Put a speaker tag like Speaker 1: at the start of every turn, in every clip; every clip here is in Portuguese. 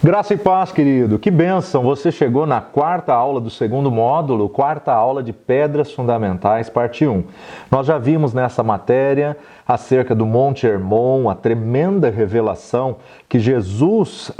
Speaker 1: Graça e paz, querido. Que bênção! Você chegou na quarta aula do segundo módulo, quarta aula de Pedras Fundamentais, parte 1. Nós já vimos nessa matéria acerca do Monte Hermon, a tremenda revelação que Jesus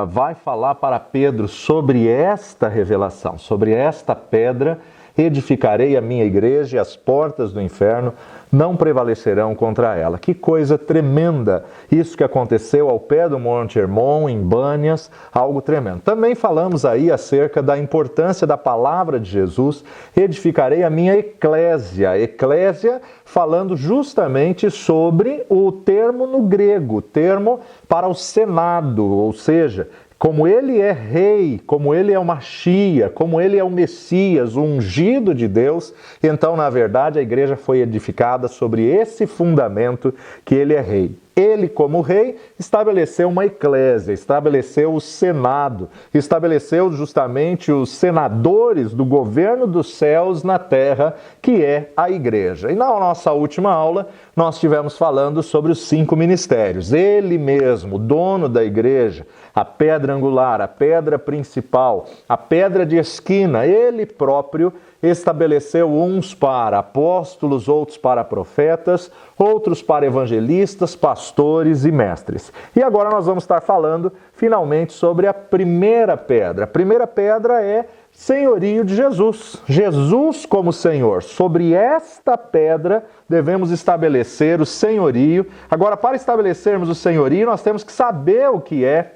Speaker 1: vai falar para Pedro sobre esta revelação, sobre esta pedra. Edificarei a minha igreja e as portas do inferno não prevalecerão contra ela. Que coisa tremenda! Isso que aconteceu ao pé do Monte Hermon, em Bânias, algo tremendo. Também falamos aí acerca da importância da palavra de Jesus. Edificarei a minha eclésia. Eclésia falando justamente sobre o termo no grego, termo para o Senado, ou seja, como ele é rei, como ele é o Machia, como ele é o Messias, o ungido de Deus, então, na verdade, a igreja foi edificada sobre esse fundamento que ele é rei. Ele, como rei, estabeleceu uma eclésia, estabeleceu o Senado, estabeleceu justamente os senadores do governo dos céus na terra, que é a igreja. E na nossa última aula, nós estivemos falando sobre os 5 ministérios. Ele mesmo, dono da igreja, a pedra angular, a pedra principal, a pedra de esquina, ele próprio estabeleceu uns para apóstolos, outros para profetas, outros para evangelistas, pastores e mestres. E agora nós vamos estar falando finalmente sobre a primeira pedra. A primeira pedra é senhorio de Jesus. Jesus como Senhor. Sobre esta pedra devemos estabelecer o senhorio. Agora, para estabelecermos o senhorio, nós temos que saber o que é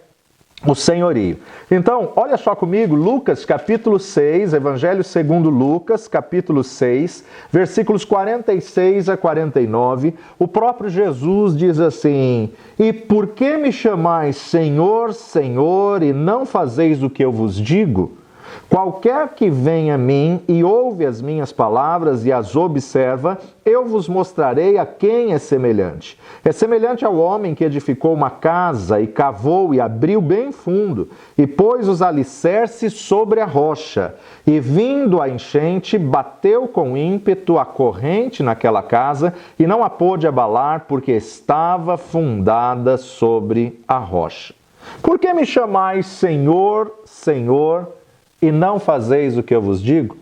Speaker 1: o senhorio. Então, olha só comigo, Lucas capítulo 6, Evangelho segundo Lucas, capítulo 6, versículos 46 a 49, o próprio Jesus diz assim: "E por que me chamais Senhor, Senhor, e não fazeis o que eu vos digo? Qualquer que vem a mim e ouve as minhas palavras e as observa, eu vos mostrarei a quem é semelhante. É semelhante ao homem que edificou uma casa e cavou e abriu bem fundo e pôs os alicerces sobre a rocha. E vindo a enchente, bateu com ímpeto a corrente naquela casa e não a pôde abalar porque estava fundada sobre a rocha. Por que me chamais Senhor, Senhor, e não fazeis o que eu vos digo?"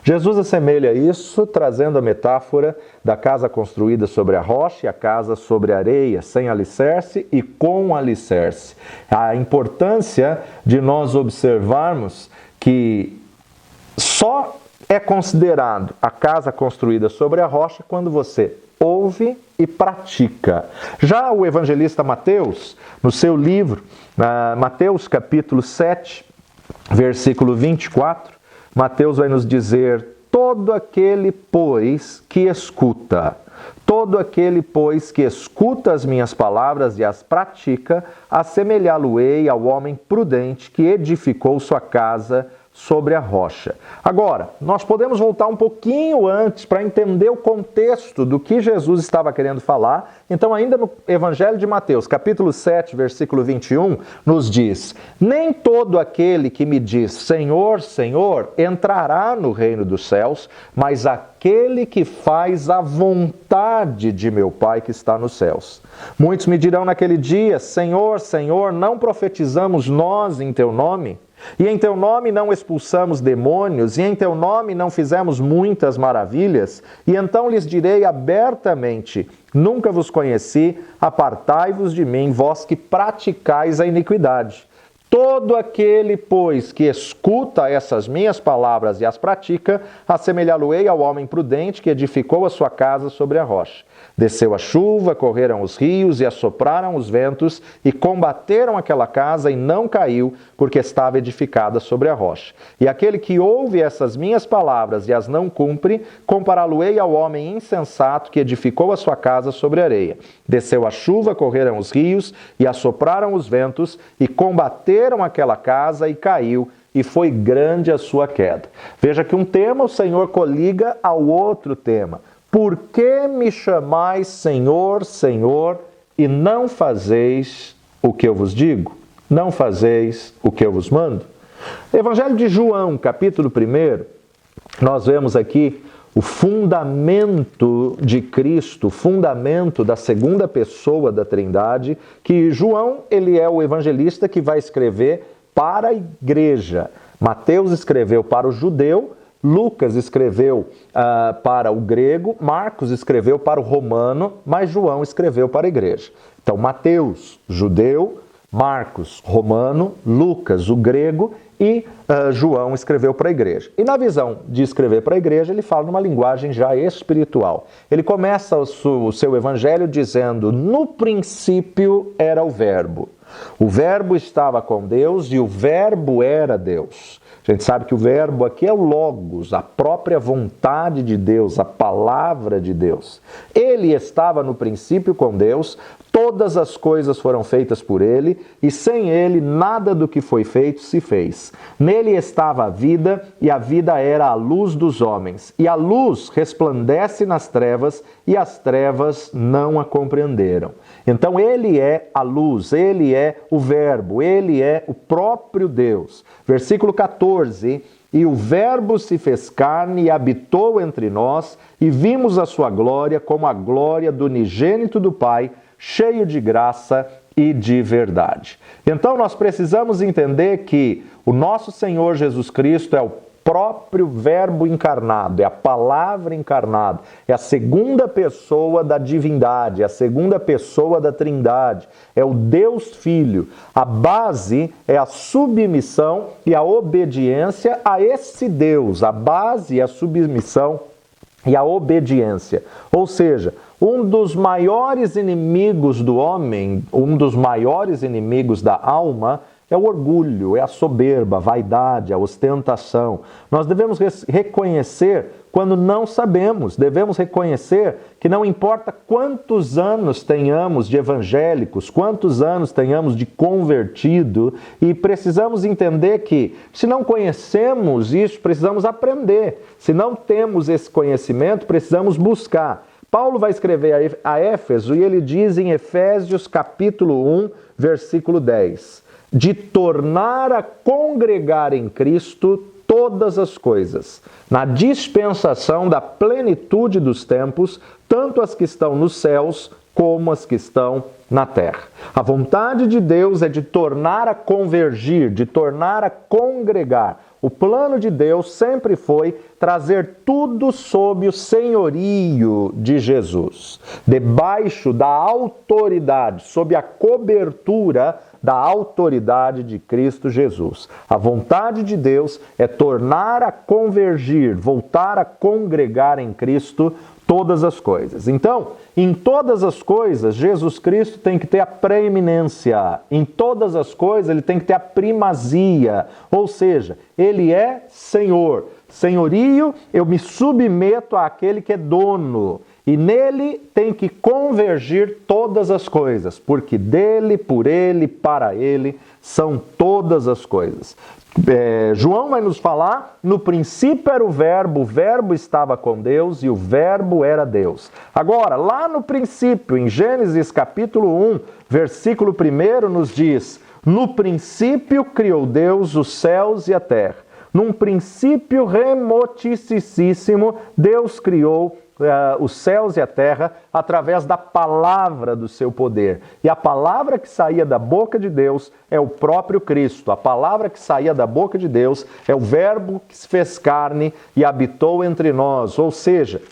Speaker 1: Jesus assemelha isso trazendo a metáfora da casa construída sobre a rocha e a casa sobre a areia, sem alicerce e com alicerce. A importância de nós observarmos que só é considerado a casa construída sobre a rocha quando você ouve e pratica. Já o evangelista Mateus, no seu livro, Mateus capítulo 7, versículo 24, Mateus vai nos dizer: todo aquele, pois, que escuta as minhas palavras e as pratica, assemelhá-lo-ei ao homem prudente que edificou sua casa sobre a rocha. Agora, nós podemos voltar um pouquinho antes para entender o contexto do que Jesus estava querendo falar. Então, ainda no Evangelho de Mateus, capítulo 7, versículo 21, nos diz: "Nem todo aquele que me diz Senhor, Senhor, entrará no reino dos céus, mas aquele que faz a vontade de meu Pai que está nos céus. Muitos me dirão naquele dia: Senhor, Senhor, não profetizamos nós em teu nome? E em teu nome não expulsamos demônios, e em teu nome não fizemos muitas maravilhas? E então lhes direi abertamente: nunca vos conheci, apartai-vos de mim, vós que praticais a iniquidade. Todo aquele, pois, que escuta essas minhas palavras e as pratica, assemelhá-lo-ei ao homem prudente que edificou a sua casa sobre a rocha. Desceu a chuva, correram os rios e assopraram os ventos e combateram aquela casa e não caiu, porque estava edificada sobre a rocha. E aquele que ouve essas minhas palavras e as não cumpre, compará-lo-ei ao homem insensato que edificou a sua casa sobre a areia. Desceu a chuva, correram os rios e assopraram os ventos e combateram aquela casa e caiu, e foi grande a sua queda." Veja que um tema o Senhor coliga ao outro tema. Por que me chamais Senhor, Senhor, e não fazeis o que eu vos digo? Não fazeis o que eu vos mando? Evangelho de João, capítulo 1, nós vemos aqui o fundamento de Cristo, o fundamento da segunda pessoa da Trindade, que João, ele é o evangelista que vai escrever para a igreja. Mateus escreveu para o judeu, Lucas escreveu para o grego, Marcos escreveu para o romano, mas João escreveu para a igreja. Então, Mateus, judeu, Marcos, romano, Lucas, o grego, e João escreveu para a igreja. E na visão de escrever para a igreja, ele fala numa linguagem já espiritual. Ele começa o seu evangelho dizendo: no princípio era o Verbo. O Verbo estava com Deus e o Verbo era Deus. A gente sabe que o Verbo aqui é o Logos, a própria vontade de Deus, a palavra de Deus. Ele estava no princípio com Deus, todas as coisas foram feitas por ele, e sem ele nada do que foi feito se fez. Nele estava a vida, e a vida era a luz dos homens. E a luz resplandece nas trevas, e as trevas não a compreenderam. Então ele é a luz, ele é o Verbo, ele é o próprio Deus. Versículo 14: e o Verbo se fez carne e habitou entre nós, e vimos a sua glória como a glória do unigênito do Pai, cheio de graça e de verdade. Então nós precisamos entender que o nosso Senhor Jesus Cristo é o próprio Verbo encarnado, é a palavra encarnada, é a segunda pessoa da divindade, é a segunda pessoa da Trindade, é o Deus Filho. A base é a submissão e a obediência a esse Deus. A base é a submissão e a obediência. Ou seja, um dos maiores inimigos do homem, um dos maiores inimigos da alma, é o orgulho, é a soberba, a vaidade, a ostentação. Nós devemos reconhecer quando não sabemos, devemos reconhecer que não importa quantos anos tenhamos de evangélicos, quantos anos tenhamos de convertido, e precisamos entender que, se não conhecemos isso, precisamos aprender. Se não temos esse conhecimento, precisamos buscar. Paulo vai escrever a Éfeso e ele diz em Efésios capítulo 1, versículo 10... de tornar a congregar em Cristo todas as coisas, na dispensação da plenitude dos tempos, tanto as que estão nos céus como as que estão na terra. A vontade de Deus é de tornar a convergir, de tornar a congregar. O plano de Deus sempre foi trazer tudo sob o senhorio de Jesus, debaixo da autoridade, sob a cobertura da autoridade de Cristo Jesus. A vontade de Deus é tornar a convergir, voltar a congregar em Cristo todas as coisas. Então, em todas as coisas, Jesus Cristo tem que ter a preeminência. Em todas as coisas, ele tem que ter a primazia. Ou seja, ele é Senhor. Senhorio, eu me submeto àquele que é dono. E nele tem que convergir todas as coisas, porque dele, por ele, para ele, são todas as coisas. João vai nos falar, no princípio era o Verbo estava com Deus e o Verbo era Deus. Agora, lá no princípio, em Gênesis capítulo 1, versículo 1, nos diz: no princípio criou Deus os céus e a terra. Num princípio remoticíssimo, Deus criou os céus e a terra através da palavra do seu poder. E a palavra que saía da boca de Deus é o próprio Cristo. A palavra que saía da boca de Deus é o Verbo que se fez carne e habitou entre nós. Ou seja,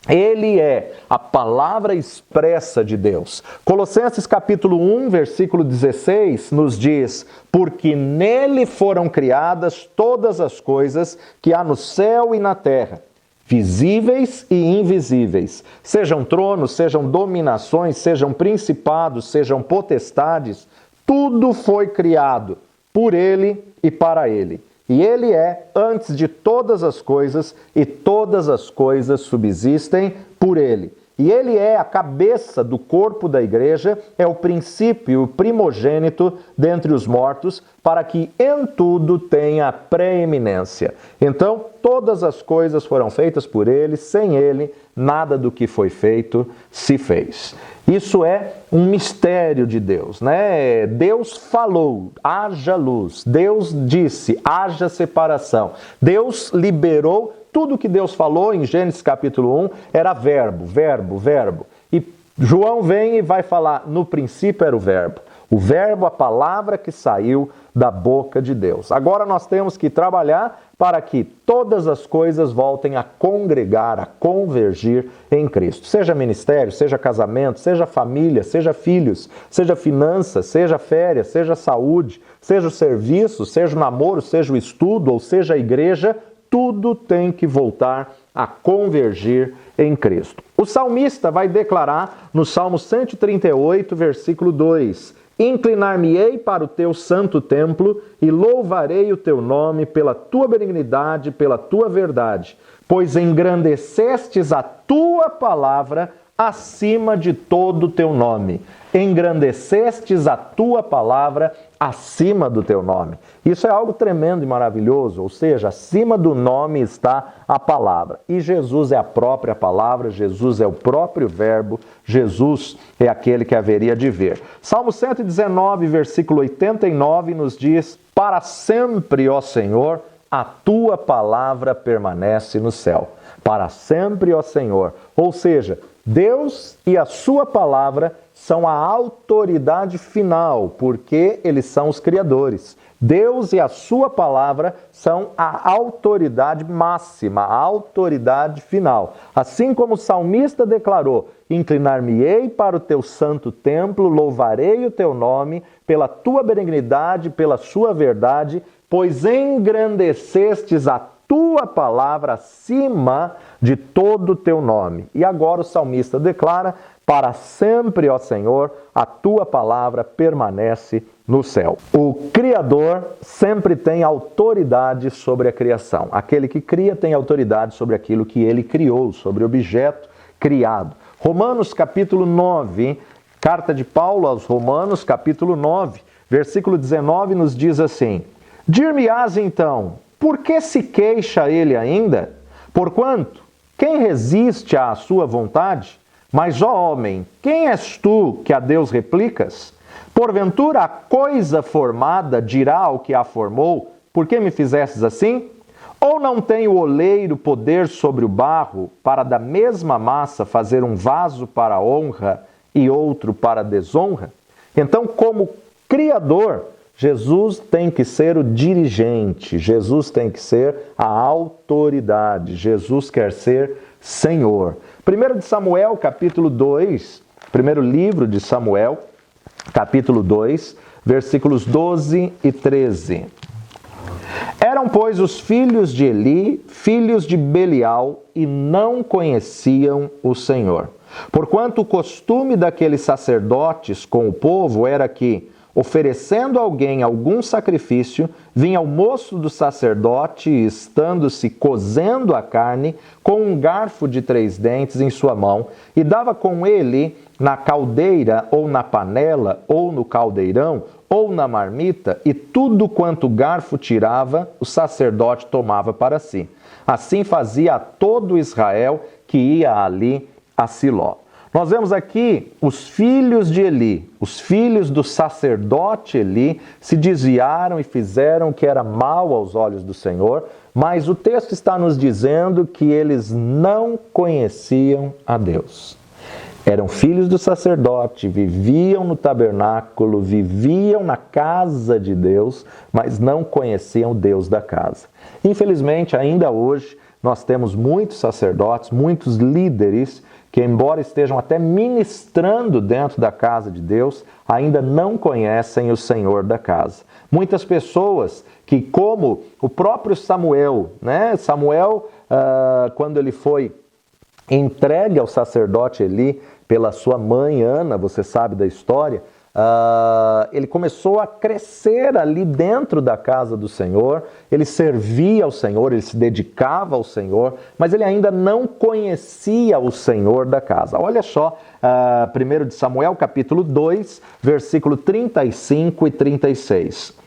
Speaker 1: ele é a palavra expressa de Deus. Colossenses capítulo 1, versículo 16, nos diz: porque nele foram criadas todas as coisas que há no céu e na terra, visíveis e invisíveis, sejam tronos, sejam dominações, sejam principados, sejam potestades, tudo foi criado por ele e para ele. E ele é antes de todas as coisas, e todas as coisas subsistem por ele. E ele é a cabeça do corpo da igreja, é o princípio, o primogênito dentre os mortos, para que em tudo tenha preeminência. Então, todas as coisas foram feitas por ele, sem ele, nada do que foi feito se fez. Isso é um mistério de Deus, né? Deus falou, haja luz. Deus disse, haja separação. Deus liberou tudo que Deus falou em Gênesis capítulo 1 era verbo, verbo, verbo. E João vem e vai falar, no princípio era o verbo. O verbo, a palavra que saiu da boca de Deus. Agora nós temos que trabalhar para que todas as coisas voltem a congregar, a convergir em Cristo. Seja ministério, seja casamento, seja família, seja filhos, seja finanças, seja férias, seja saúde, seja o serviço, seja o namoro, seja o estudo ou seja a igreja, tudo tem que voltar a convergir em Cristo. O salmista vai declarar no Salmo 138, versículo 2: inclinar-me-ei para o teu santo templo e louvarei o teu nome pela tua benignidade, pela tua verdade, pois engrandecestes a tua palavra acima de todo o teu nome. Engrandecestes a tua palavra acima do teu nome. Isso é algo tremendo e maravilhoso, ou seja, acima do nome está a palavra. E Jesus é a própria palavra, Jesus é o próprio verbo, Jesus é aquele que haveria de vir. Salmo 119, versículo 89 nos diz: para sempre, ó Senhor, a tua palavra permanece no céu. Para sempre, ó Senhor. Ou seja, Deus e a sua palavra são a autoridade final, porque eles são os criadores. Deus e a sua palavra são a autoridade máxima, a autoridade final. Assim como o salmista declarou: inclinar-me-ei para o teu santo templo, louvarei o teu nome pela tua benignidade, pela sua verdade, pois engrandecestes a tua palavra acima de todo o teu nome. E agora o salmista declara: para sempre, ó Senhor, a tua palavra permanece no céu. O Criador sempre tem autoridade sobre a criação. Aquele que cria tem autoridade sobre aquilo que ele criou, sobre o objeto criado. Romanos capítulo 9, carta de Paulo aos Romanos capítulo 9, versículo 19 nos diz assim: dir-me-ás então, por que se queixa ele ainda? Porquanto, quem resiste à sua vontade? Mas, ó homem, quem és tu que a Deus replicas? Porventura a coisa formada dirá ao que a formou: por que me fizestes assim? Ou não tem o oleiro poder sobre o barro, para da mesma massa fazer um vaso para honra e outro para desonra? Então, como Criador, Jesus tem que ser o dirigente, Jesus tem que ser a autoridade, Jesus quer ser Senhor. 1 de Samuel, capítulo 2, primeiro livro de Samuel, capítulo 2, versículos 12 e 13. Eram, pois, os filhos de Eli, filhos de Belial, e não conheciam o Senhor. Porquanto o costume daqueles sacerdotes com o povo era que, oferecendo a alguém algum sacrifício, vinha o moço do sacerdote e, estando-se cozendo a carne, com um garfo de 3 dentes em sua mão, e dava com ele na caldeira, ou na panela, ou no caldeirão, ou na marmita, e tudo quanto o garfo tirava, o sacerdote tomava para si. Assim fazia a todo Israel que ia ali a Siló. Nós vemos aqui os filhos de Eli, os filhos do sacerdote Eli, se desviaram e fizeram o que era mal aos olhos do Senhor, mas o texto está nos dizendo que eles não conheciam a Deus. Eram filhos do sacerdote, viviam no tabernáculo, viviam na casa de Deus, mas não conheciam o Deus da casa. Infelizmente, ainda hoje, nós temos muitos sacerdotes, muitos líderes, que embora estejam até ministrando dentro da casa de Deus, ainda não conhecem o Senhor da casa. Muitas pessoas que, como o próprio Samuel, Samuel, quando ele foi entregue ao sacerdote Eli pela sua mãe Ana, você sabe da história, ele começou a crescer ali dentro da casa do Senhor, ele servia ao Senhor, ele se dedicava ao Senhor, mas ele ainda não conhecia o Senhor da casa. Olha só, 1 de Samuel, capítulo 2, versículo 35 e 36.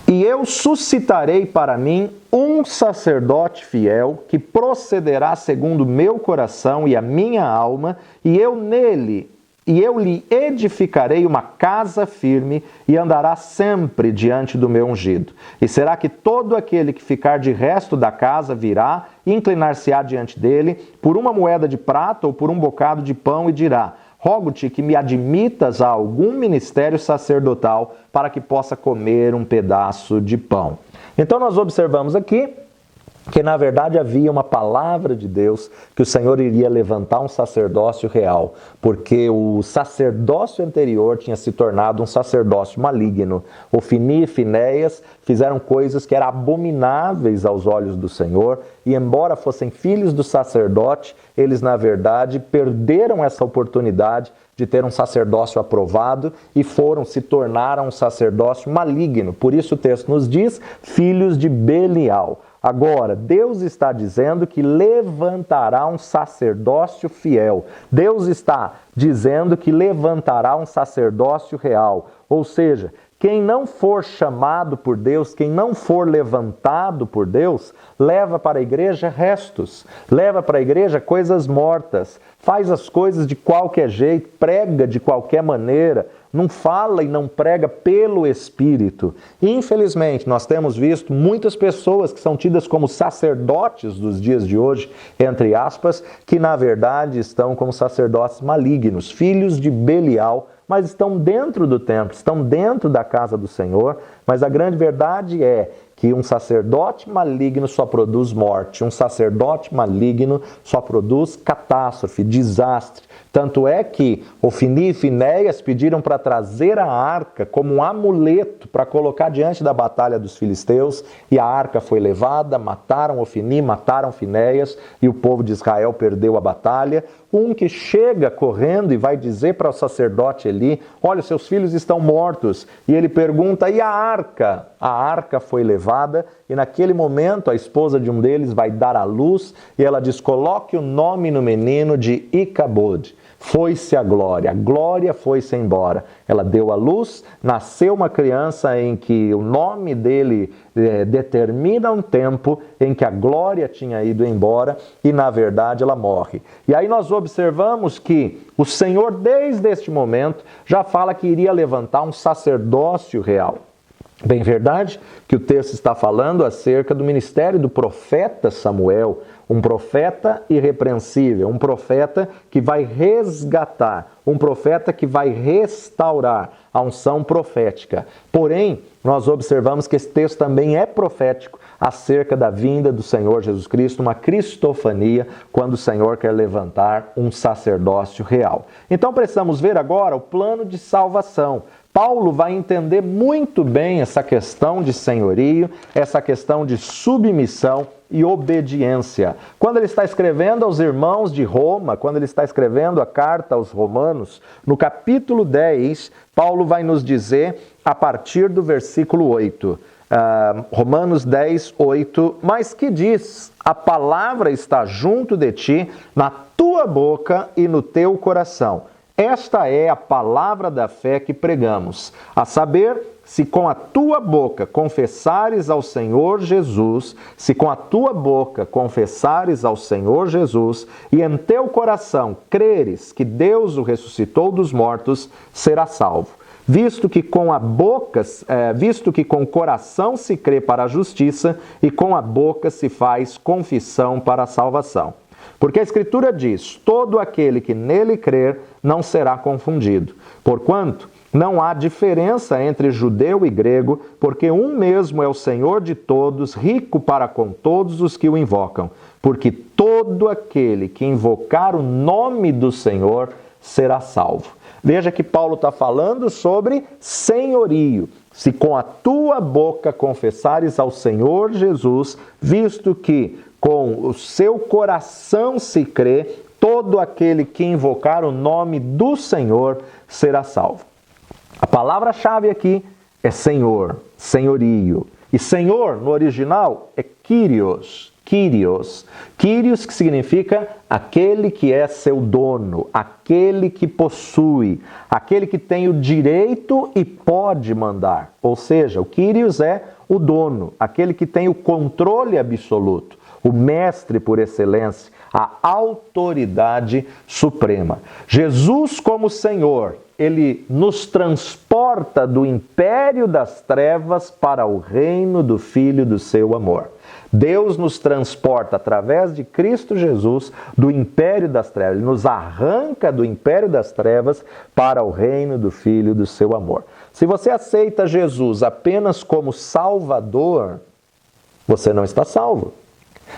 Speaker 1: E eu suscitarei para mim um sacerdote fiel, que procederá segundo o meu coração e a minha alma, e eu nele e eu lhe edificarei uma casa firme e andará sempre diante do meu ungido. E será que todo aquele que ficar de resto da casa virá, inclinar-se-á diante dele, por uma moeda de prata ou por um bocado de pão, e dirá: rogo-te que me admitas a algum ministério sacerdotal para que possa comer um pedaço de pão. Então nós observamos aqui que na verdade havia uma palavra de Deus que o Senhor iria levantar um sacerdócio real, porque o sacerdócio anterior tinha se tornado um sacerdócio maligno. Ofni e Finéias fizeram coisas que eram abomináveis aos olhos do Senhor, e embora fossem filhos do sacerdote, eles na verdade perderam essa oportunidade de ter um sacerdócio aprovado e se tornaram um sacerdócio maligno. Por isso o texto nos diz, filhos de Belial. Agora, Deus está dizendo que levantará um sacerdócio fiel. Deus está dizendo que levantará um sacerdócio real. Ou seja, quem não for chamado por Deus, quem não for levantado por Deus, leva para a igreja restos, leva para a igreja coisas mortas, faz as coisas de qualquer jeito, prega de qualquer maneira, não fala e não prega pelo Espírito. Infelizmente, nós temos visto muitas pessoas que são tidas como sacerdotes dos dias de hoje, entre aspas, que na verdade estão como sacerdotes malignos, filhos de Belial, mas estão dentro do templo, estão dentro da casa do Senhor, mas a grande verdade é que um sacerdote maligno só produz morte, um sacerdote maligno só produz catástrofe, desastre. Tanto é que Ofni e Finéias pediram para trazer a arca como um amuleto para colocar diante da batalha dos filisteus, e a arca foi levada, mataram Ofni, mataram Finéias, e o povo de Israel perdeu a batalha. Um que chega correndo e vai dizer para o sacerdote Eli: olha, seus filhos estão mortos. E ele pergunta: e a arca? A arca foi levada, e naquele momento a esposa de um deles vai dar à luz, e ela diz: coloque o nome no menino de Icabod. Foi-se a glória foi-se embora. Ela deu à luz, nasceu uma criança em que o nome dele determina um tempo em que a glória tinha ido embora, e na verdade ela morre. E aí nós observamos que o Senhor, desde este momento, já fala que iria levantar um sacerdócio real. Bem verdade que o texto está falando acerca do ministério do profeta Samuel, um profeta irrepreensível, um profeta que vai resgatar, um profeta que vai restaurar a unção profética. Porém, nós observamos que esse texto também é profético acerca da vinda do Senhor Jesus Cristo, uma cristofania, quando o Senhor quer levantar um sacerdócio real. Então precisamos ver agora o plano de salvação. Paulo vai entender muito bem essa questão de senhorio, essa questão de submissão e obediência. Quando ele está escrevendo aos irmãos de Roma, quando ele está escrevendo a carta aos Romanos, no capítulo 10, Paulo vai nos dizer, a partir do versículo 8, Romanos 10, 8, mas que diz: a palavra está junto de ti, na tua boca e no teu coração. Esta é a palavra da fé que pregamos, a saber, se com a tua boca confessares ao Senhor Jesus, se com a tua boca confessares ao Senhor Jesus, e em teu coração creres que Deus o ressuscitou dos mortos, serás salvo. Visto que com o coração se crê para a justiça, e com a boca se faz confissão para a salvação. Porque a Escritura diz: todo aquele que nele crer não será confundido. Porquanto não há diferença entre judeu e grego, porque um mesmo é o Senhor de todos, rico para com todos os que o invocam. Porque todo aquele que invocar o nome do Senhor será salvo. Veja que Paulo está falando sobre senhorio. Se com a tua boca confessares ao Senhor Jesus, visto que com o seu coração se crê, todo aquele que invocar o nome do Senhor será salvo. A palavra-chave aqui é Senhor, senhorio. E Senhor, no original, é Kyrios. Kyrios. Kyrios, que significa aquele que é seu dono, aquele que possui, aquele que tem o direito e pode mandar. Ou seja, o Kyrios é o dono, aquele que tem o controle absoluto. o mestre por excelência, a autoridade suprema. Jesus como Senhor, ele nos transporta do império das trevas para o reino do Filho do seu amor. Deus nos transporta através de Cristo Jesus do império das trevas. Ele nos arranca do império das trevas para o reino do Filho do seu amor. Se você aceita Jesus apenas como Salvador, você não está salvo.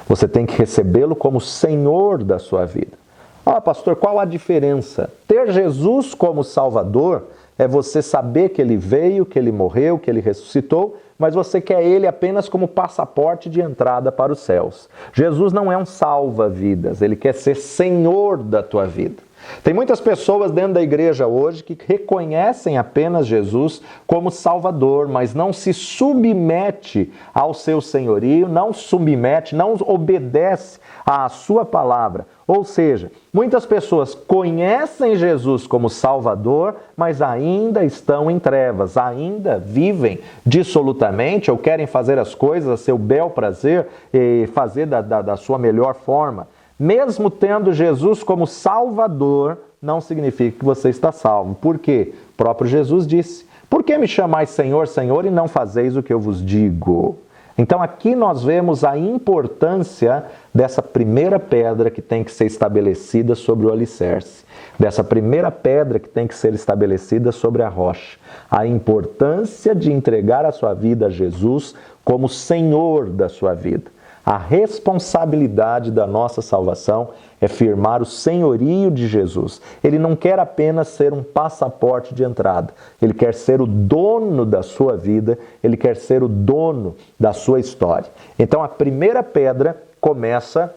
Speaker 1: Você tem que recebê-lo como Senhor da sua vida. Ah, pastor, qual a diferença? Ter Jesus como Salvador é você saber que Ele veio, que Ele morreu, que Ele ressuscitou, mas você quer Ele apenas como passaporte de entrada para os céus. Jesus não é um salva-vidas, Ele quer ser Senhor da tua vida. Tem muitas pessoas dentro da igreja hoje que reconhecem apenas Jesus como Salvador, mas não se submete ao seu senhorio, não submete, não obedece à sua palavra. Ou seja, muitas pessoas conhecem Jesus como Salvador, mas ainda estão em trevas, ainda vivem dissolutamente ou querem fazer as coisas a seu bel prazer e fazer da sua melhor forma. Mesmo tendo Jesus como Salvador, não significa que você está salvo. Por quê? O próprio Jesus disse: por que me chamais Senhor, Senhor, e não fazeis o que eu vos digo? Então aqui nós vemos a importância dessa primeira pedra que tem que ser estabelecida sobre o alicerce. Dessa primeira pedra que tem que ser estabelecida sobre a rocha. A importância de entregar a sua vida a Jesus como Senhor da sua vida. A responsabilidade da nossa salvação é firmar o senhorio de Jesus. Ele não quer apenas ser um passaporte de entrada. Ele quer ser o dono da sua vida, ele quer ser o dono da sua história. Então a primeira pedra começa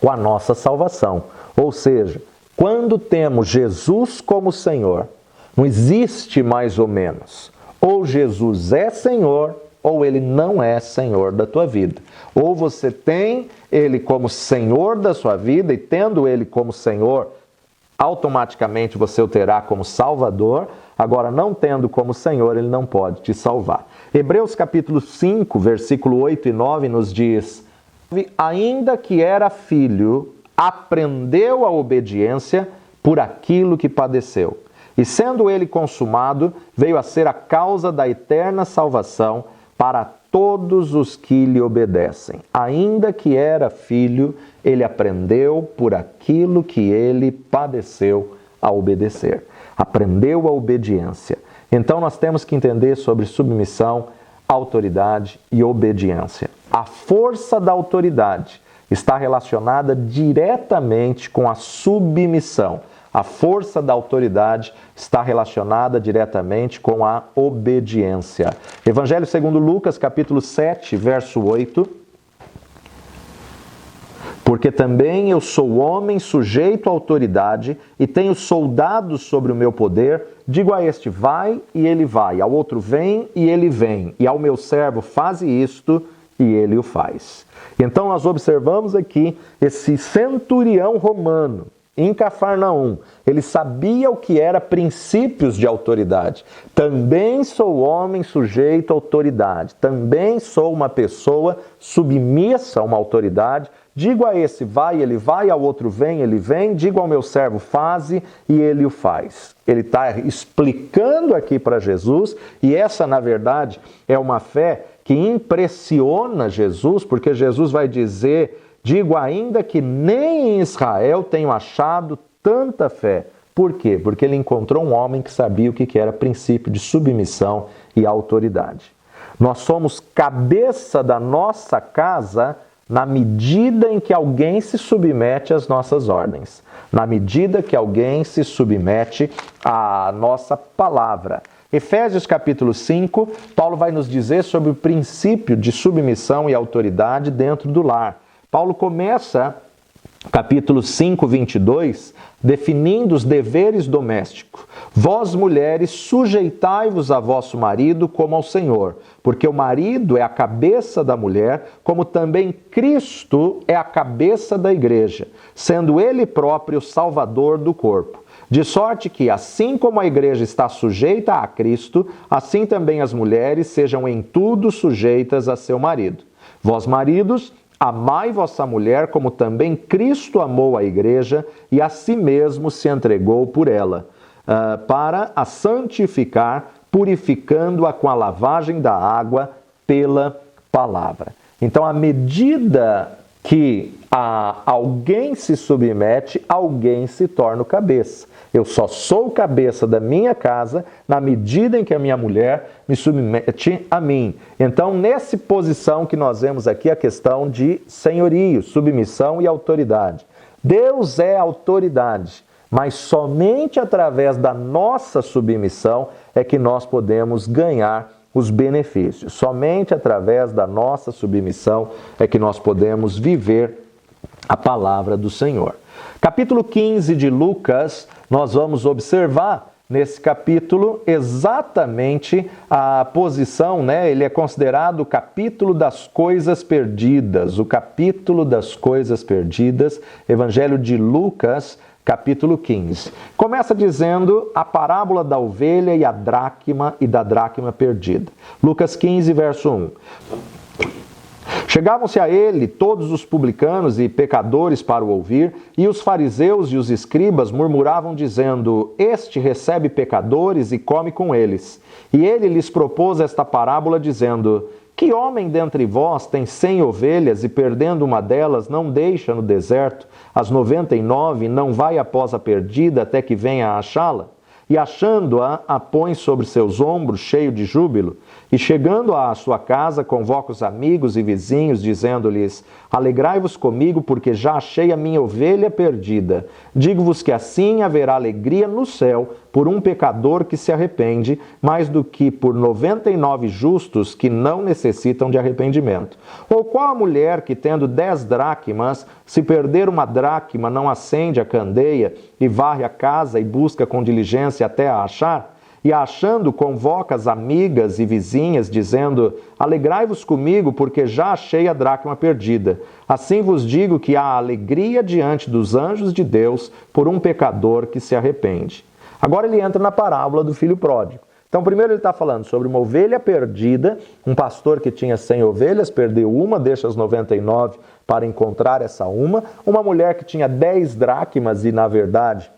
Speaker 1: com a nossa salvação. Ou seja, quando temos Jesus como Senhor, não existe mais ou menos. Ou Jesus é Senhor, ou Ele não é Senhor da tua vida. Ou você tem Ele como Senhor da sua vida, e tendo Ele como Senhor, automaticamente você o terá como Salvador. Agora, não tendo como Senhor, Ele não pode te salvar. Hebreus capítulo 5, versículo 8 e 9 nos diz: ainda que era filho, aprendeu a obediência por aquilo que padeceu. E sendo ele consumado, veio a ser a causa da eterna salvação para todos os que lhe obedecem. Ainda que era filho, ele aprendeu por aquilo que ele padeceu a obedecer. Aprendeu a obediência. Então nós temos que entender sobre submissão, autoridade e obediência. A força da autoridade está relacionada diretamente com a submissão. A força da autoridade está relacionada diretamente com a obediência. Evangelho segundo Lucas, capítulo 7, verso 8. Porque também eu sou homem sujeito à autoridade e tenho soldados sobre o meu poder. Digo a este, vai, e ele vai. Ao outro, vem, e ele vem. E ao meu servo, faze isto, e ele o faz. Então nós observamos aqui esse centurião romano, em Cafarnaum. Ele sabia o que era princípios de autoridade. Também sou homem sujeito à autoridade. Também sou uma pessoa submissa a uma autoridade. Digo a esse, vai, ele vai, ao outro, vem, ele vem. Digo ao meu servo, faze, e ele o faz. Ele está explicando aqui para Jesus, e essa, na verdade, é uma fé que impressiona Jesus, porque Jesus vai dizer: digo ainda que nem em Israel tenho achado tanta fé. Por quê? Porque ele encontrou um homem que sabia o que era princípio de submissão e autoridade. Nós somos cabeça da nossa casa na medida em que alguém se submete às nossas ordens. Na medida que alguém se submete à nossa palavra. Efésios capítulo 5, Paulo vai nos dizer sobre o princípio de submissão e autoridade dentro do lar. Paulo começa, capítulo 5, 22, definindo os deveres domésticos. Vós, mulheres, sujeitai-vos a vosso marido como ao Senhor, porque o marido é a cabeça da mulher, como também Cristo é a cabeça da igreja, sendo ele próprio o salvador do corpo. De sorte que, assim como a igreja está sujeita a Cristo, assim também as mulheres sejam em tudo sujeitas a seu marido. Vós, maridos, amai vossa mulher como também Cristo amou a igreja e a si mesmo se entregou por ela, para a santificar, purificando-a com a lavagem da água pela palavra. Então, à medida que alguém se submete, alguém se torna o cabeça. Eu só sou cabeça da minha casa na medida em que a minha mulher me submete a mim. Então, nessa posição que nós vemos aqui, a questão de senhorio, submissão e autoridade. Deus é autoridade, mas somente através da nossa submissão é que nós podemos ganhar os benefícios. Somente através da nossa submissão é que nós podemos viver a palavra do Senhor. Capítulo 15 de Lucas, nós vamos observar nesse capítulo exatamente a posição, né? Ele é considerado o capítulo das coisas perdidas, o capítulo das coisas perdidas, Evangelho de Lucas, capítulo 15. Começa dizendo a parábola da ovelha e da dracma perdida. Lucas 15, verso 1. Chegavam-se a ele todos os publicanos e pecadores para o ouvir, e os fariseus e os escribas murmuravam dizendo: Este recebe pecadores e come com eles. E ele lhes propôs esta parábola dizendo: Que homem dentre vós tem 100 ovelhas e perdendo uma delas não deixa no deserto as 99 e não vai após a perdida até que venha a achá-la? E achando-a, a põe sobre seus ombros, cheio de júbilo. E chegando à sua casa, convoca os amigos e vizinhos, dizendo-lhes: Alegrai-vos comigo, porque já achei a minha ovelha perdida. Digo-vos que assim haverá alegria no céu por um pecador que se arrepende, mais do que por 99 justos que não necessitam de arrependimento. Ou qual a mulher que, tendo 10 dracmas, se perder uma dracma, não acende a candeia e varre a casa e busca com diligência até a achar? E achando, convoca as amigas e vizinhas, dizendo: Alegrai-vos comigo, porque já achei a dracma perdida. Assim vos digo que há alegria diante dos anjos de Deus por um pecador que se arrepende. Agora ele entra na parábola do filho pródigo. Então, primeiro ele está falando sobre uma ovelha perdida, um pastor que tinha 100 ovelhas, perdeu uma, deixa as 99 para encontrar essa uma mulher que tinha 10 dracmas e, na verdade,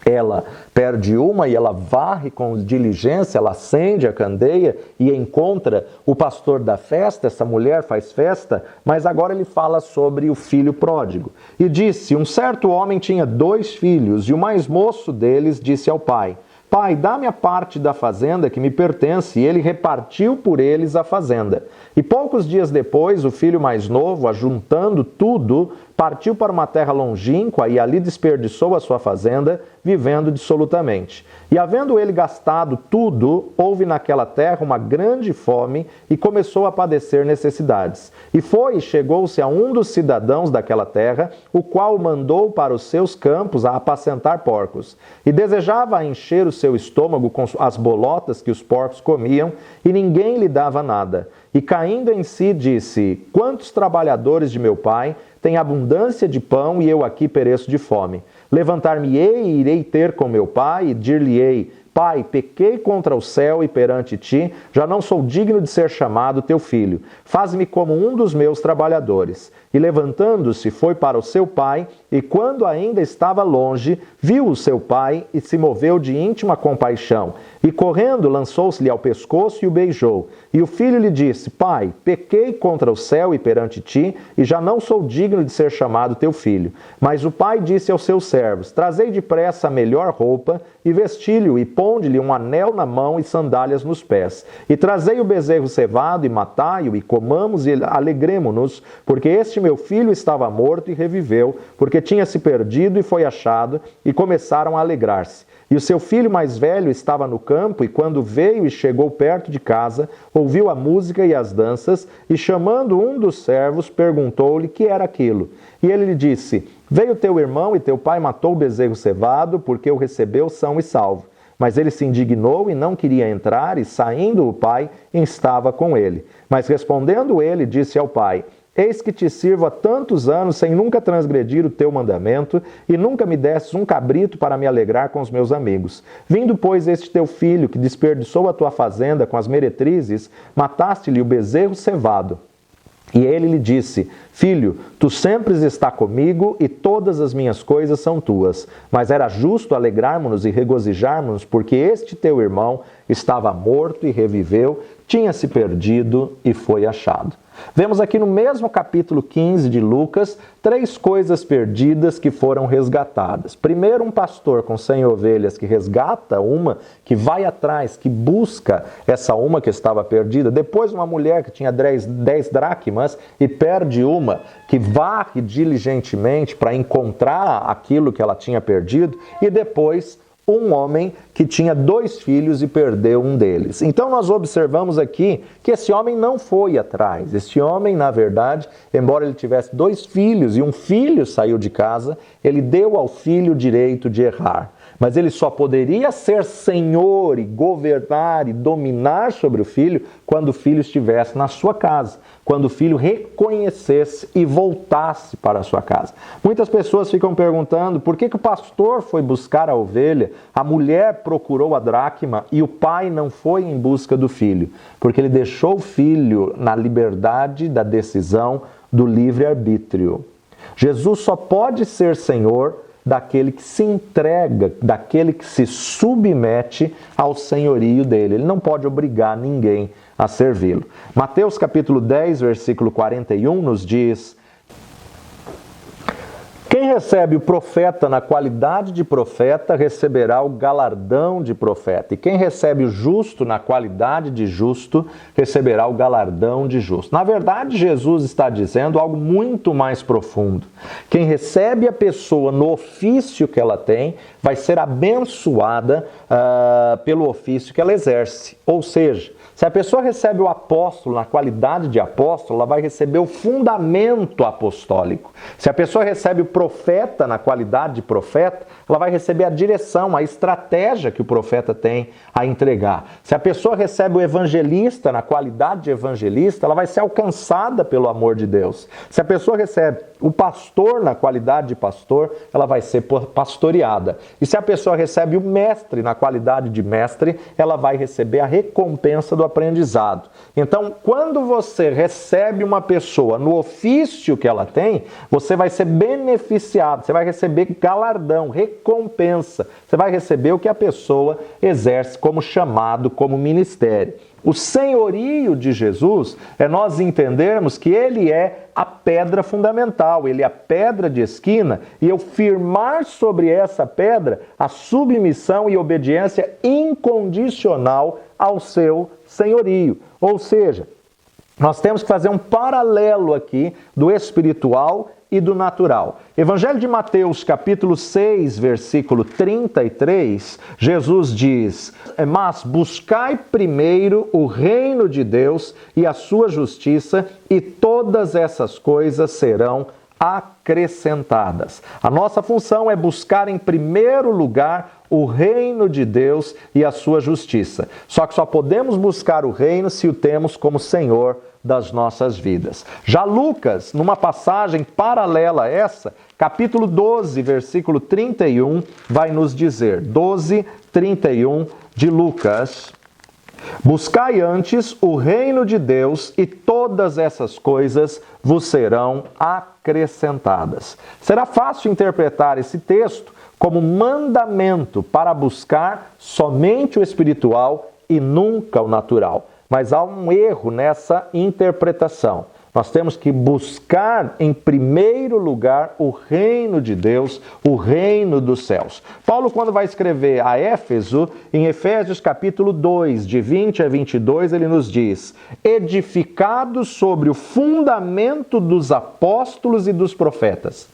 Speaker 1: ela perde uma e ela varre com diligência, ela acende a candeia e encontra o pastor da festa. Essa mulher faz festa, mas agora ele fala sobre o filho pródigo. E disse: Um certo homem tinha 2 filhos, e o mais moço deles disse ao pai: Pai, dá-me a parte da fazenda que me pertence. E ele repartiu por eles a fazenda. E poucos dias depois, o filho mais novo, ajuntando tudo, partiu para uma terra longínqua e ali desperdiçou a sua fazenda, vivendo dissolutamente. E havendo ele gastado tudo, houve naquela terra uma grande fome e começou a padecer necessidades. E foi e chegou-se a um dos cidadãos daquela terra, o qual o mandou para os seus campos a apacentar porcos. E desejava encher o seu estômago com as bolotas que os porcos comiam, e ninguém lhe dava nada. E caindo em si, disse: Quantos trabalhadores de meu pai têm abundância de pão e eu aqui pereço de fome? Levantar-me-ei e irei ter com meu pai e dir-lhe-ei: Pai, pequei contra o céu e perante ti, já não sou digno de ser chamado teu filho. Faz-me como um dos meus trabalhadores. E levantando-se, foi para o seu pai, e quando ainda estava longe, viu o seu pai e se moveu de íntima compaixão. E correndo, lançou-se-lhe ao pescoço e o beijou. E o filho lhe disse: Pai, pequei contra o céu e perante ti, e já não sou digno de ser chamado teu filho. Mas o pai disse aos seus servos: Trazei depressa a melhor roupa, e vesti-lhe e ponde-lhe um anel na mão e sandálias nos pés. E trazei o bezerro cevado e matai-o, e comamos e alegremo-nos, porque este meu filho estava morto e reviveu, porque tinha se perdido e foi achado, e começaram a alegrar-se. E o seu filho mais velho estava no campo, e quando veio e chegou perto de casa, ouviu a música e as danças, e chamando um dos servos, perguntou-lhe que era aquilo. E ele lhe disse: Veio teu irmão e teu pai matou o bezerro cevado, porque o recebeu são e salvo. Mas ele se indignou e não queria entrar, e saindo o pai, instava com ele. Mas respondendo ele, disse ao pai: Eis que te sirvo há tantos anos sem nunca transgredir o teu mandamento, e nunca me destes um cabrito para me alegrar com os meus amigos. Vindo, pois, este teu filho, que desperdiçou a tua fazenda com as meretrizes, mataste-lhe o bezerro cevado. E ele lhe disse: Filho, tu sempre está comigo e todas as minhas coisas são tuas. Mas era justo alegrarmos-nos e regozijarmos-nos, porque este teu irmão estava morto e reviveu, tinha se perdido e foi achado. Vemos aqui no mesmo capítulo 15 de Lucas, 3 coisas perdidas que foram resgatadas. Primeiro, um pastor com 100 ovelhas que resgata uma, que vai atrás, que busca essa uma que estava perdida. Depois, uma mulher que tinha 10 dracmas e perde uma, que varre diligentemente para encontrar aquilo que ela tinha perdido. E depois, um homem que tinha 2 filhos e perdeu um deles. Então nós observamos aqui que esse homem não foi atrás. Este homem, na verdade, embora ele tivesse 2 filhos e um filho saiu de casa, ele deu ao filho o direito de errar. Mas ele só poderia ser senhor e governar e dominar sobre o filho quando o filho estivesse na sua casa, quando o filho reconhecesse e voltasse para a sua casa. Muitas pessoas ficam perguntando por que o pastor foi buscar a ovelha, a mulher procurou a dracma e o pai não foi em busca do filho, porque ele deixou o filho na liberdade da decisão do livre-arbítrio. Jesus só pode ser senhor daquele que se entrega, daquele que se submete ao senhorio dele. Ele não pode obrigar ninguém a servi-lo. Mateus capítulo 10, versículo 41 nos diz: quem recebe o profeta na qualidade de profeta receberá o galardão de profeta. E quem recebe o justo na qualidade de justo receberá o galardão de justo. Na verdade, Jesus está dizendo algo muito mais profundo. Quem recebe a pessoa no ofício que ela tem vai ser abençoada pelo ofício que ela exerce. Ou seja, se a pessoa recebe o apóstolo na qualidade de apóstolo, ela vai receber o fundamento apostólico. Se a pessoa recebe o profeta na qualidade de profeta, ela vai receber a direção, a estratégia que o profeta tem a entregar. Se a pessoa recebe o evangelista na qualidade de evangelista, ela vai ser alcançada pelo amor de Deus. Se a pessoa recebe o pastor na qualidade de pastor, ela vai ser pastoreada. E se a pessoa recebe o mestre na qualidade de mestre, ela vai receber a recompensa do aprendizado. Então, quando você recebe uma pessoa no ofício que ela tem, você vai ser beneficiado, você vai receber galardão, recompensa. Você vai receber o que a pessoa exerce como chamado, como ministério. O senhorio de Jesus é nós entendermos que ele é a pedra fundamental, ele é a pedra de esquina, e eu firmar sobre essa pedra a submissão e obediência incondicional ao seu senhorio. Ou seja, nós temos que fazer um paralelo aqui do espiritual e do natural. Evangelho de Mateus, capítulo 6, versículo 33, Jesus diz: mas buscai primeiro o reino de Deus e a sua justiça, e todas essas coisas serão acrescentadas. A nossa função é buscar em primeiro lugar o reino de Deus e a sua justiça. Só que só podemos buscar o reino se o temos como Senhor das nossas vidas. Já Lucas, numa passagem paralela a essa, capítulo 12, versículo 31, vai nos dizer, 12, 31 de Lucas: buscai antes o reino de Deus e todas essas coisas vos serão acrescentadas. Será fácil interpretar esse texto como mandamento para buscar somente o espiritual e nunca o natural. Mas há um erro nessa interpretação. Nós temos que buscar em primeiro lugar o reino de Deus, o reino dos céus. Paulo, quando vai escrever a Éfeso, em Efésios capítulo 2, de 20 a 22, ele nos diz: edificados sobre o fundamento dos apóstolos e dos profetas.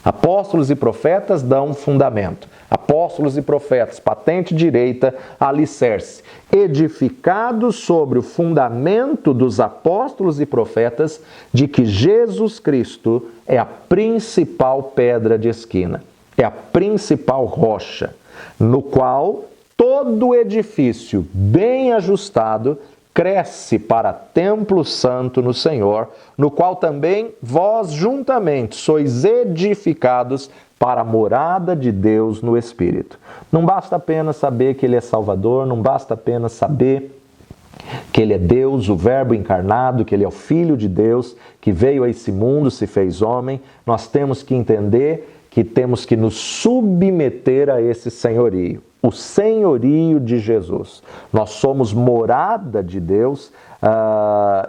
Speaker 1: Apóstolos e profetas dão fundamento. Apóstolos e profetas, patente direita, alicerce. Edificados sobre o fundamento dos apóstolos e profetas de que Jesus Cristo é a principal pedra de esquina, é a principal rocha, no qual todo edifício bem ajustado cresce para templo santo no Senhor, no qual também vós juntamente sois edificados para a morada de Deus no Espírito. Não basta apenas saber que Ele é Salvador, não basta apenas saber que Ele é Deus, o Verbo encarnado, que Ele é o Filho de Deus, que veio a esse mundo, se fez homem, nós temos que entender que temos que nos submeter a esse senhorio, o senhorio de Jesus. Nós somos morada de Deus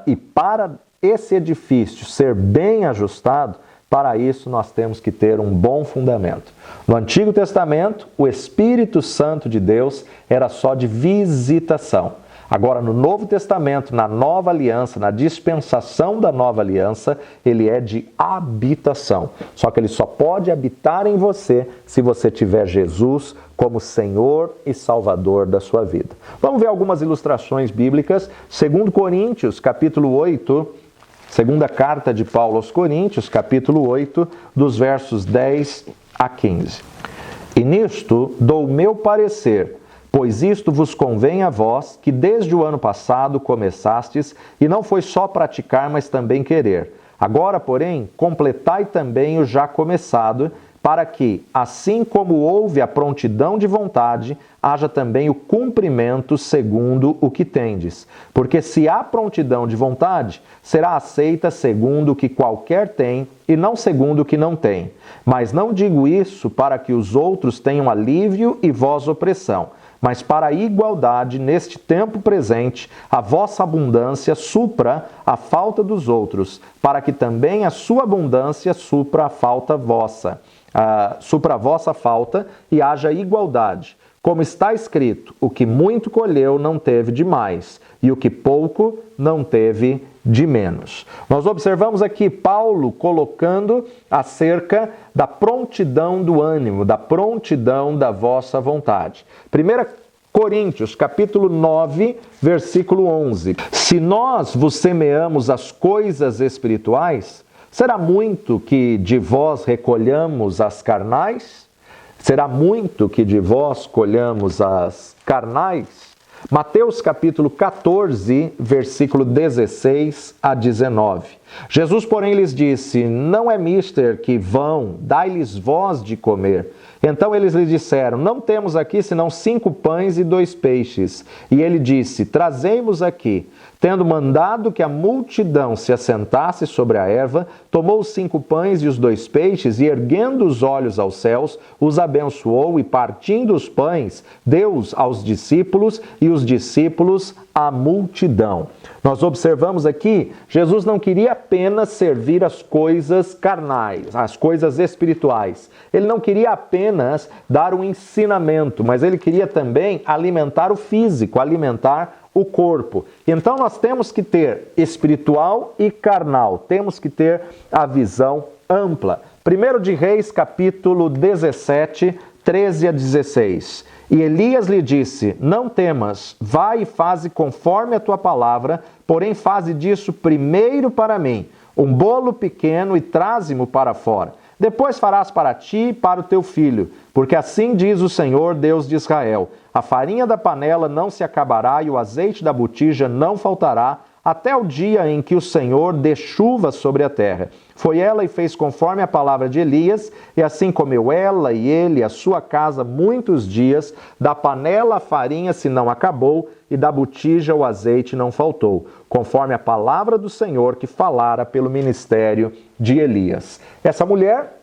Speaker 1: e para esse edifício ser bem ajustado, para isso nós temos que ter um bom fundamento. No Antigo Testamento, o Espírito Santo de Deus era só de visitação. Agora, no Novo Testamento, na Nova Aliança, na dispensação da Nova Aliança, ele é de habitação. Só que ele só pode habitar em você se você tiver Jesus como Senhor e Salvador da sua vida. Vamos ver algumas ilustrações bíblicas. 2 Coríntios, capítulo 8, segunda carta de Paulo aos Coríntios, capítulo 8, dos versos 10 a 15. E nisto dou o meu parecer, pois isto vos convém a vós, que desde o ano passado começastes, e não foi só praticar, mas também querer. Agora, porém, completai também o já começado, para que, assim como houve a prontidão de vontade, haja também o cumprimento segundo o que tendes. Porque se há prontidão de vontade, será aceita segundo o que qualquer tem, e não segundo o que não tem. Mas não digo isso para que os outros tenham alívio e vós opressão, mas para a igualdade, neste tempo presente, a vossa abundância supra a falta dos outros, para que também a sua abundância supra a falta vossa. Supra a vossa falta e haja igualdade. Como está escrito, o que muito colheu não teve de mais, e o que pouco não teve de menos. Nós observamos aqui Paulo colocando acerca da prontidão do ânimo, da prontidão da vossa vontade. 1 Coríntios, capítulo 9, versículo 11. Se nós vos semeamos as coisas espirituais, será muito que de vós recolhamos as carnais? Será muito que de vós colhamos as carnais? Mateus capítulo 14, versículo 16 a 19. Jesus, porém, lhes disse, não é mister que vão, dai-lhes vós de comer. Então eles lhe disseram, não temos aqui senão 5 pães e 2 peixes. E ele disse, trazei-mos aqui. Tendo mandado que a multidão se assentasse sobre a erva, tomou os 5 pães e os 2 peixes, e erguendo os olhos aos céus, os abençoou, e partindo os pães, deu-os aos discípulos, e os discípulos à multidão. Nós observamos aqui, Jesus não queria apenas servir as coisas carnais, as coisas espirituais. Ele não queria apenas dar um ensinamento, mas ele queria também alimentar o físico, alimentar o corpo. Então nós temos que ter espiritual e carnal, temos que ter a visão ampla. 1 de Reis, capítulo 17, 13 a 16. E Elias lhe disse, não temas, vai e faze conforme a tua palavra, porém faze disso primeiro para mim, um bolo pequeno e traze-mo para fora. Depois farás para ti e para o teu filho, porque assim diz o Senhor, Deus de Israel, a farinha da panela não se acabará e o azeite da botija não faltará, até o dia em que o Senhor dê chuva sobre a terra. Foi ela e fez conforme a palavra de Elias, e assim comeu ela e ele e a sua casa muitos dias, da panela a farinha se não acabou, e da botija o azeite não faltou, conforme a palavra do Senhor que falara pelo ministério de Elias. Essa mulher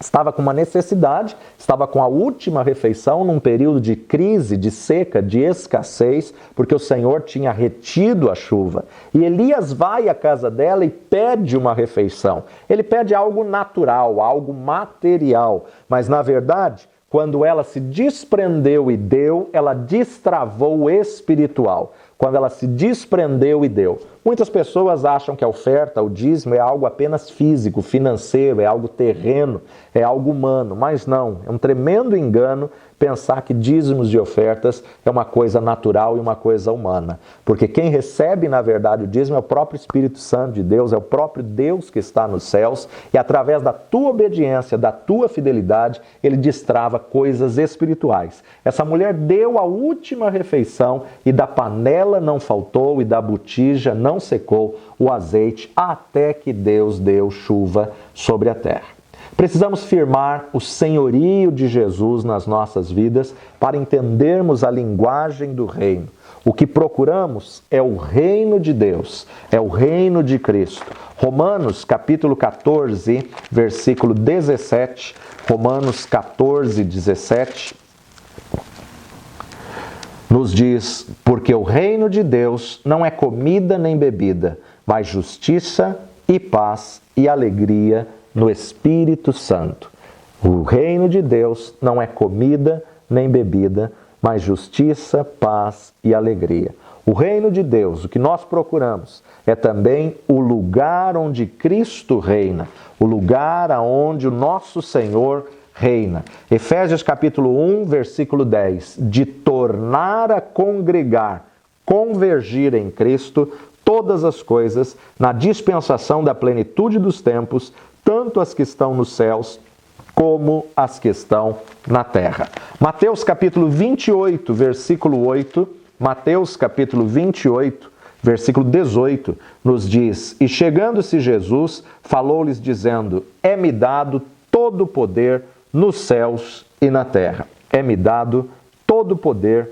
Speaker 1: estava com uma necessidade, estava com a última refeição num período de crise, de seca, de escassez, porque o Senhor tinha retido a chuva. E Elias vai à casa dela e pede uma refeição. Ele pede algo natural, algo material, mas na verdade, quando ela se desprendeu e deu, ela destravou o espiritual. Quando ela se desprendeu e deu. Muitas pessoas acham que a oferta, o dízimo, é algo apenas físico, financeiro, é algo terreno, é algo humano. Mas não, é um tremendo engano pensar que dízimos e ofertas é uma coisa natural e uma coisa humana. Porque quem recebe, na verdade, o dízimo é o próprio Espírito Santo de Deus, é o próprio Deus que está nos céus, e através da tua obediência, da tua fidelidade, ele destrava coisas espirituais. Essa mulher deu a última refeição e da panela não faltou e da botija não secou o azeite até que Deus deu chuva sobre a terra. Precisamos firmar o senhorio de Jesus nas nossas vidas para entendermos a linguagem do reino. O que procuramos é o reino de Deus, é o reino de Cristo. Romanos capítulo 14, versículo 17, Romanos 14, 17, nos diz: porque o reino de Deus não é comida nem bebida, mas justiça e paz e alegria no Espírito Santo. O reino de Deus não é comida nem bebida, mas justiça, paz e alegria. O reino de Deus, o que nós procuramos, é também o lugar onde Cristo reina, o lugar aonde o nosso Senhor reina. Efésios capítulo 1, versículo 10, de tornar a congregar, convergir em Cristo todas as coisas na dispensação da plenitude dos tempos, tanto as que estão nos céus como as que estão na terra. Mateus capítulo 28, versículo 8, Mateus capítulo 28, versículo 18, nos diz: e chegando-se Jesus, falou-lhes dizendo: é-me dado todo o poder nos céus e na terra. É-me dado todo o poder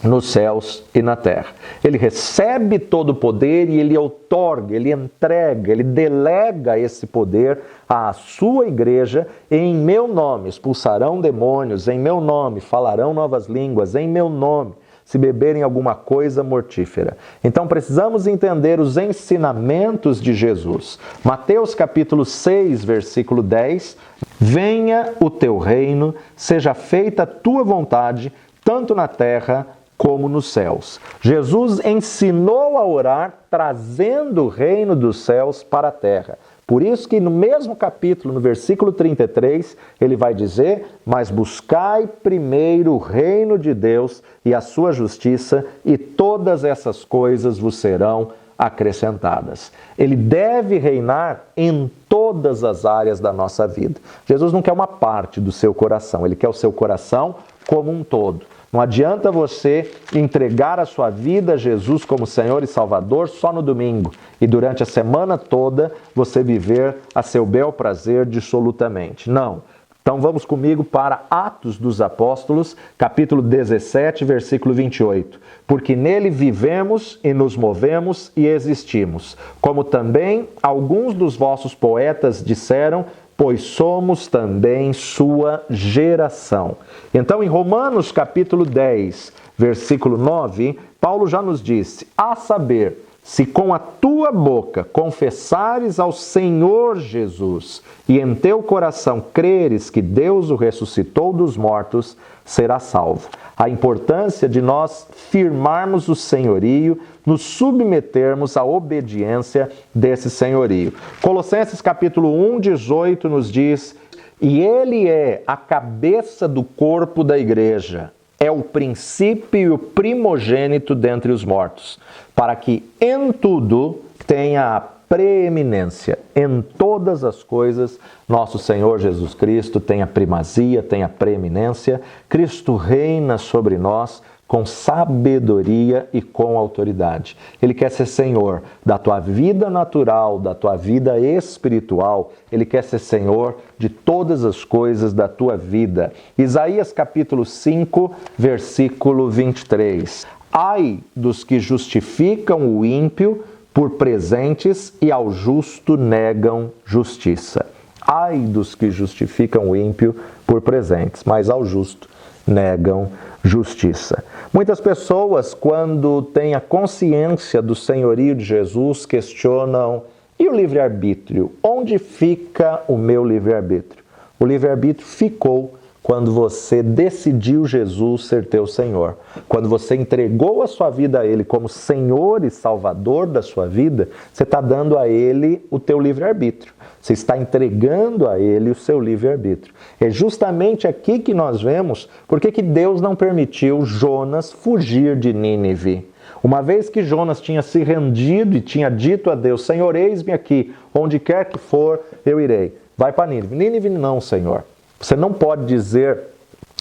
Speaker 1: nos céus e na terra. Ele recebe todo o poder e ele outorga, ele entrega, ele delega esse poder à sua igreja. Em meu nome expulsarão demônios, em meu nome falarão novas línguas, em meu nome se beberem alguma coisa mortífera. Então precisamos entender os ensinamentos de Jesus. Mateus capítulo 6, versículo 10, venha o teu reino, seja feita a tua vontade, tanto na terra como nos céus. Jesus ensinou a orar trazendo o reino dos céus para a terra. Por isso que no mesmo capítulo, no versículo 33, ele vai dizer: mas buscai primeiro o reino de Deus e a sua justiça, e todas essas coisas vos serão acrescentadas. Ele deve reinar em todas as áreas da nossa vida. Jesus não quer uma parte do seu coração, ele quer o seu coração como um todo. Não adianta você entregar a sua vida a Jesus como Senhor e Salvador só no domingo e durante a semana toda você viver a seu bel prazer dissolutamente. Não. Então vamos comigo para Atos dos Apóstolos, capítulo 17, versículo 28. Porque nele vivemos e nos movemos e existimos, como também alguns dos vossos poetas disseram, pois somos também sua geração. Então, em Romanos capítulo 10, versículo 9, Paulo já nos disse: a saber, se com a tua boca confessares ao Senhor Jesus e em teu coração creres que Deus o ressuscitou dos mortos, serás salvo. A importância de nós firmarmos o senhorio, nos submetermos à obediência desse senhorio. Colossenses capítulo 1, 18 nos diz: e ele é a cabeça do corpo da igreja, é o princípio e o primogênito dentre os mortos, para que em tudo tenha a preeminência. Em todas as coisas, nosso Senhor Jesus Cristo tem a primazia, tem a preeminência. Cristo reina sobre nós com sabedoria e com autoridade. Ele quer ser Senhor da tua vida natural, da tua vida espiritual. Ele quer ser Senhor de todas as coisas da tua vida. Isaías capítulo 5, versículo 23. Ai dos que justificam o ímpio por presentes e ao justo negam justiça. Ai dos que justificam o ímpio por presentes, mas ao justo negam justiça. Muitas pessoas, quando têm a consciência do senhorio de Jesus, questionam: e o livre-arbítrio? Onde fica o meu livre-arbítrio? O livre-arbítrio ficou quando você decidiu Jesus ser teu Senhor. Quando você entregou a sua vida a Ele como Senhor e Salvador da sua vida, você está dando a Ele o teu livre-arbítrio. Você está entregando a Ele o seu livre-arbítrio. É justamente aqui que nós vemos porque que Deus não permitiu Jonas fugir de Nínive. Uma vez que Jonas tinha se rendido e tinha dito a Deus: Senhor, eis-me aqui, onde quer que for, eu irei. Vai para Nínive. Nínive não, Senhor. Você não pode dizer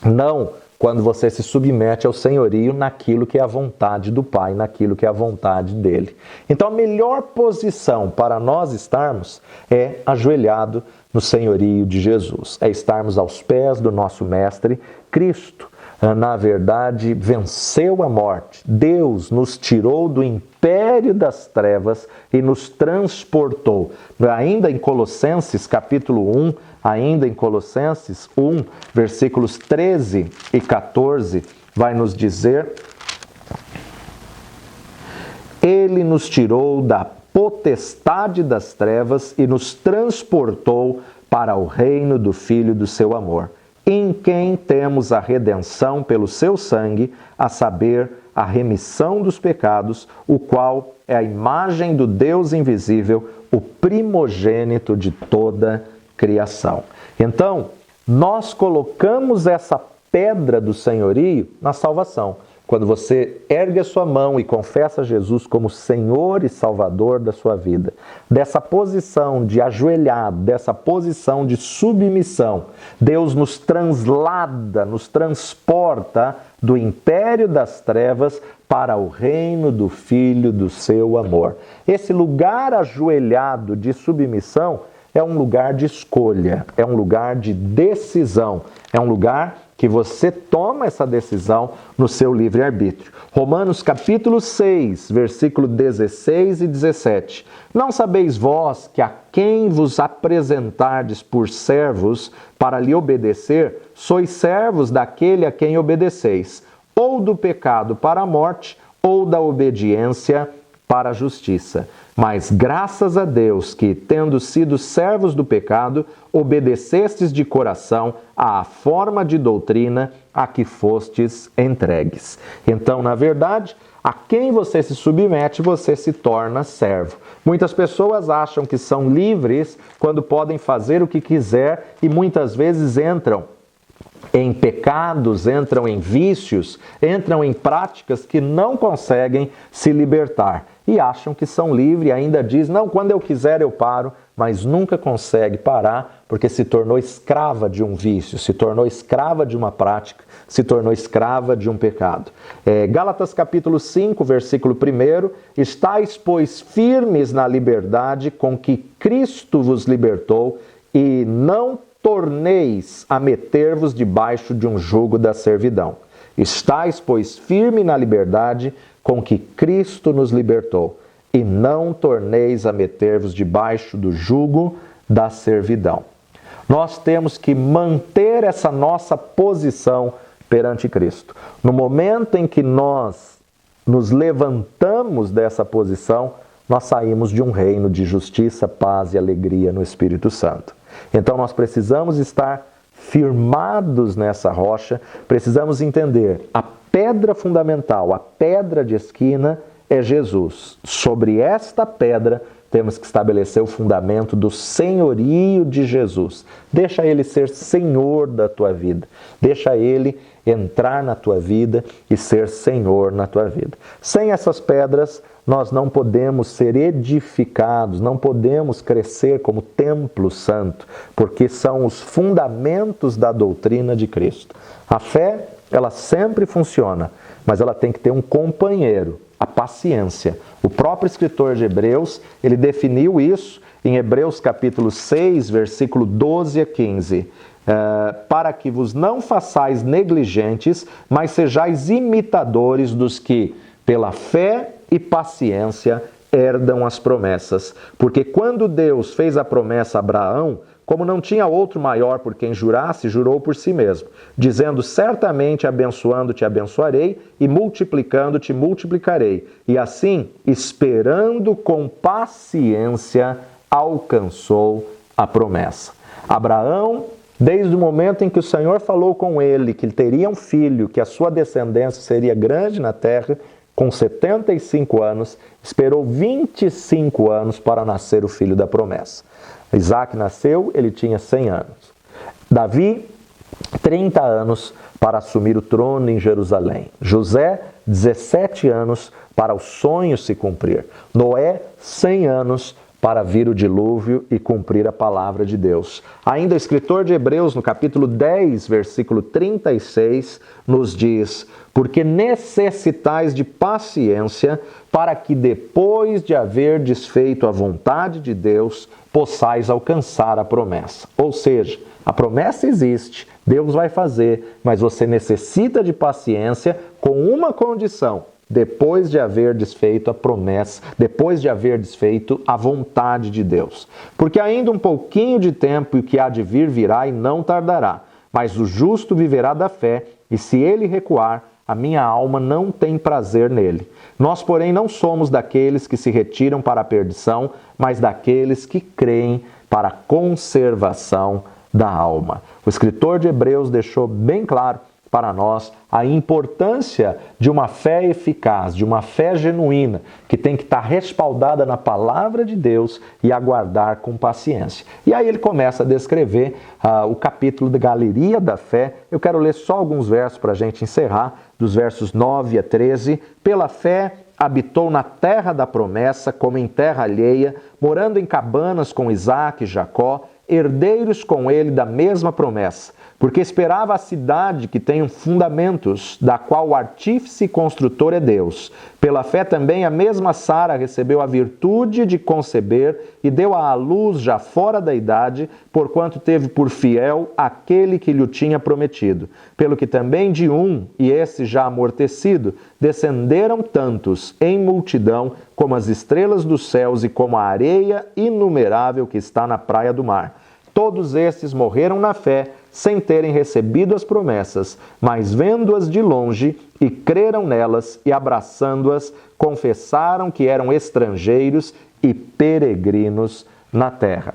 Speaker 1: não quando você se submete ao senhorio naquilo que é a vontade do Pai, naquilo que é a vontade dele. Então a melhor posição para nós estarmos é ajoelhado no senhorio de Jesus. É estarmos aos pés do nosso Mestre Cristo. Na verdade, venceu a morte. Deus nos tirou do império das trevas e nos transportou. Ainda em Colossenses, capítulo 1, ainda em Colossenses 1, versículos 13 e 14, vai nos dizer: Ele nos tirou da potestade das trevas e nos transportou para o reino do Filho do seu amor, em quem temos a redenção pelo seu sangue, a saber, a remissão dos pecados, o qual é a imagem do Deus invisível, o primogênito de toda criação. Então, nós colocamos essa pedra do senhorio na salvação. Quando você ergue a sua mão e confessa Jesus como Senhor e Salvador da sua vida, dessa posição de ajoelhado, dessa posição de submissão, Deus nos translada, nos transporta do império das trevas para o reino do Filho do seu amor. Esse lugar ajoelhado de submissão é um lugar de escolha, é um lugar de decisão, é um lugar que você toma essa decisão no seu livre-arbítrio. Romanos capítulo 6, versículo 16 e 17. Não sabeis vós que a quem vos apresentardes por servos para lhe obedecer, sois servos daquele a quem obedeceis, ou do pecado para a morte, ou da obediência para a justiça. Mas graças a Deus que, tendo sido servos do pecado, obedecestes de coração à forma de doutrina a que fostes entregues. Então, na verdade, a quem você se submete, você se torna servo. Muitas pessoas acham que são livres quando podem fazer o que quiser e muitas vezes entram em pecados, entram em vícios, entram em práticas que não conseguem se libertar. E acham que são livres e ainda diz, não, quando eu quiser eu paro, mas nunca consegue parar porque se tornou escrava de um vício, se tornou escrava de uma prática, se tornou escrava de um pecado. Gálatas capítulo 5, versículo 1, estáis, pois, firmes na liberdade com que Cristo vos libertou e não torneis a meter-vos debaixo de um jugo da servidão. Estais, pois, firme na liberdade com que Cristo nos libertou, e não torneis a meter-vos debaixo do jugo da servidão. Nós temos que manter essa nossa posição perante Cristo. No momento em que nós nos levantamos dessa posição, nós saímos de um reino de justiça, paz e alegria no Espírito Santo. Então nós precisamos estar firmados nessa rocha, precisamos entender a pedra fundamental, a pedra de esquina é Jesus. Sobre esta pedra temos que estabelecer o fundamento do senhorio de Jesus. Deixa Ele ser Senhor da tua vida. Deixa Ele entrar na tua vida e ser Senhor na tua vida. Sem essas pedras, nós não podemos ser edificados, não podemos crescer como templo santo, porque são os fundamentos da doutrina de Cristo. A fé, ela sempre funciona, mas ela tem que ter um companheiro, a paciência. O próprio escritor de Hebreus, ele definiu isso em Hebreus capítulo 6, versículo 12 a 15. Para que vos não façais negligentes, mas sejais imitadores dos que, pela fé e paciência, herdam as promessas. Porque quando Deus fez a promessa a Abraão, como não tinha outro maior por quem jurasse, jurou por si mesmo, dizendo, certamente abençoando-te abençoarei, e multiplicando-te multiplicarei. E assim, esperando com paciência, alcançou a promessa. Abraão, desde o momento em que o Senhor falou com ele que ele teria um filho, que a sua descendência seria grande na terra, com 75 anos, esperou 25 anos para nascer o filho da promessa. Isaac nasceu, ele tinha 100 anos. Davi, 30 anos para assumir o trono em Jerusalém. José, 17 anos para o sonho se cumprir. Noé, 100 anos para vir o dilúvio e cumprir a palavra de Deus. Ainda o escritor de Hebreus, no capítulo 10, versículo 36, nos diz: porque necessitais de paciência, para que depois de haver desfeito a vontade de Deus, possais alcançar a promessa. Ou seja, a promessa existe, Deus vai fazer, mas você necessita de paciência com uma condição: depois de haver desfeito a promessa, depois de haver desfeito a vontade de Deus. Porque ainda um pouquinho de tempo e o que há de vir virá e não tardará. Mas o justo viverá da fé, e se ele recuar, a minha alma não tem prazer nele. Nós, porém, não somos daqueles que se retiram para a perdição, mas daqueles que creem para a conservação da alma. O escritor de Hebreus deixou bem claro para nós a importância de uma fé eficaz, de uma fé genuína, que tem que estar respaldada na palavra de Deus e aguardar com paciência. E aí ele começa a descrever o capítulo da galeria da fé. Eu quero ler só alguns versos para a gente encerrar, dos versos 9 a 13. Pela fé habitou na terra da promessa, como em terra alheia, morando em cabanas com Isaque e Jacó, herdeiros com ele da mesma promessa, porque esperava a cidade que tem fundamentos, da qual o artífice e construtor é Deus. Pela fé também a mesma Sara recebeu a virtude de conceber e deu à luz já fora da idade, porquanto teve por fiel aquele que lhe tinha prometido. Pelo que também de um, e esse já amortecido, descenderam tantos em multidão como as estrelas dos céus e como a areia inumerável que está na praia do mar. Todos estes morreram na fé, sem terem recebido as promessas, mas vendo-as de longe, e creram nelas, e abraçando-as, confessaram que eram estrangeiros e peregrinos na terra.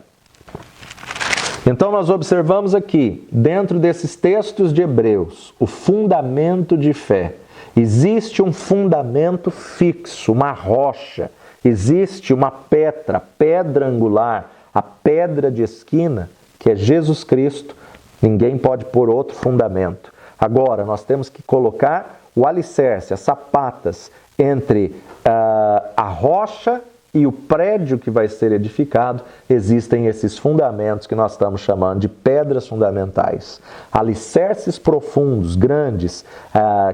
Speaker 1: Então nós observamos aqui, dentro desses textos de Hebreus, o fundamento de fé. Existe um fundamento fixo, uma rocha, existe uma pedra angular, a pedra de esquina, que é Jesus Cristo. Ninguém pode pôr outro fundamento. Agora, nós temos que colocar o alicerce, as sapatas, entre a rocha e o prédio que vai ser edificado. Existem esses fundamentos que nós estamos chamando de pedras fundamentais. Alicerces profundos, grandes,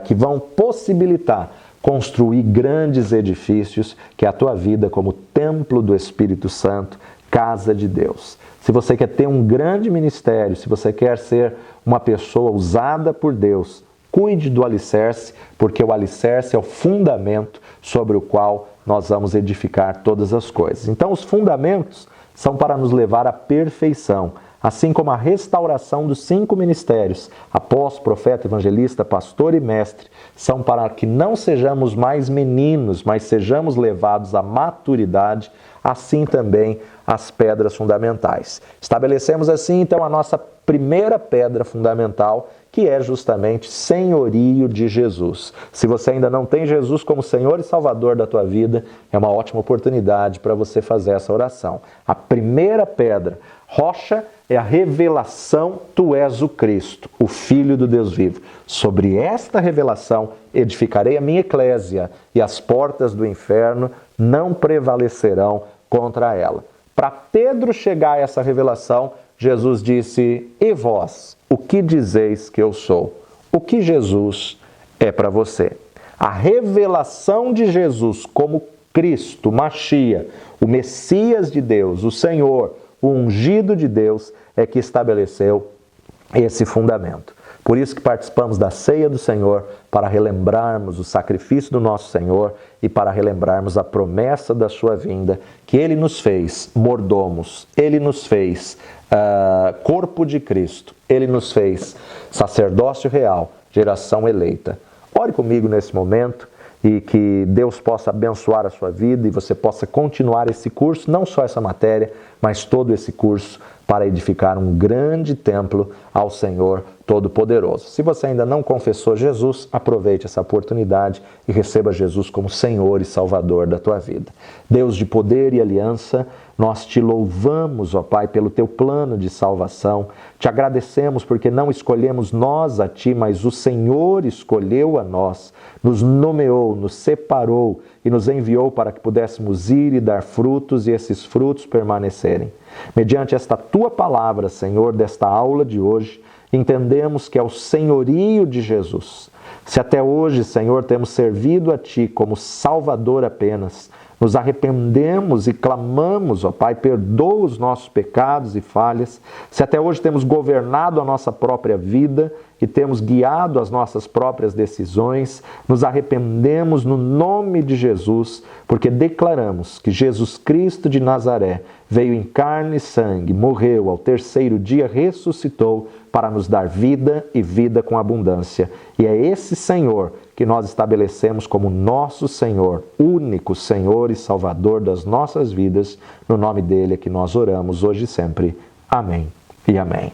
Speaker 1: que vão possibilitar construir grandes edifícios, que é a tua vida como templo do Espírito Santo, casa de Deus. Se você quer ter um grande ministério, se você quer ser uma pessoa usada por Deus, cuide do alicerce, porque o alicerce é o fundamento sobre o qual nós vamos edificar todas as coisas. Então, os fundamentos são para nos levar à perfeição, assim como a restauração dos 5 ministérios, apóstolo, profeta, evangelista, pastor e mestre, são para que não sejamos mais meninos, mas sejamos levados à maturidade, assim também as pedras fundamentais. Estabelecemos assim, então, a nossa primeira pedra fundamental, que é justamente senhorio de Jesus. Se você ainda não tem Jesus como Senhor e Salvador da tua vida, é uma ótima oportunidade para você fazer essa oração. A primeira pedra, rocha, é a revelação: tu és o Cristo, o Filho do Deus vivo. Sobre esta revelação edificarei a minha eclésia, e as portas do inferno não prevalecerão contra ela. Para Pedro chegar a essa revelação, Jesus disse: e vós, o que dizeis que eu sou? O que Jesus é para você? A revelação de Jesus como Cristo, Machia, o Messias de Deus, o Senhor, o ungido de Deus, é que estabeleceu esse fundamento. Por isso que participamos da ceia do Senhor, para relembrarmos o sacrifício do nosso Senhor e para relembrarmos a promessa da sua vinda, que Ele nos fez mordomos, Ele nos fez corpo de Cristo, Ele nos fez sacerdócio real, geração eleita. Ore comigo nesse momento e que Deus possa abençoar a sua vida e você possa continuar esse curso, não só essa matéria, mas todo esse curso, para edificar um grande templo ao Senhor Todo-Poderoso. Se você ainda não confessou Jesus, aproveite essa oportunidade e receba Jesus como Senhor e Salvador da tua vida. Deus de poder e aliança, nós te louvamos, ó Pai, pelo teu plano de salvação. Te agradecemos porque não escolhemos nós a ti, mas o Senhor escolheu a nós, nos nomeou, nos separou e nos enviou para que pudéssemos ir e dar frutos e esses frutos permanecerem. Mediante esta tua palavra, Senhor, desta aula de hoje, entendemos que é o senhorio de Jesus. Se até hoje, Senhor, temos servido a Ti como Salvador apenas, nos arrependemos e clamamos, ó Pai, perdoa os nossos pecados e falhas. Se até hoje temos governado a nossa própria vida e temos guiado as nossas próprias decisões, nos arrependemos no nome de Jesus, porque declaramos que Jesus Cristo de Nazaré veio em carne e sangue, morreu, ao terceiro dia ressuscitou para nos dar vida e vida com abundância. E é esse Senhor que nós estabelecemos como nosso Senhor, único Senhor e Salvador das nossas vidas. No nome dele é que nós oramos hoje e sempre. Amém e amém.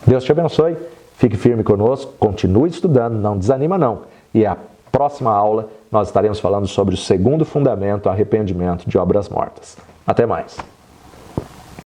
Speaker 1: Deus te abençoe, fique firme conosco, continue estudando, não desanima não. E a próxima aula nós estaremos falando sobre o segundo fundamento, arrependimento de obras mortas. Até mais.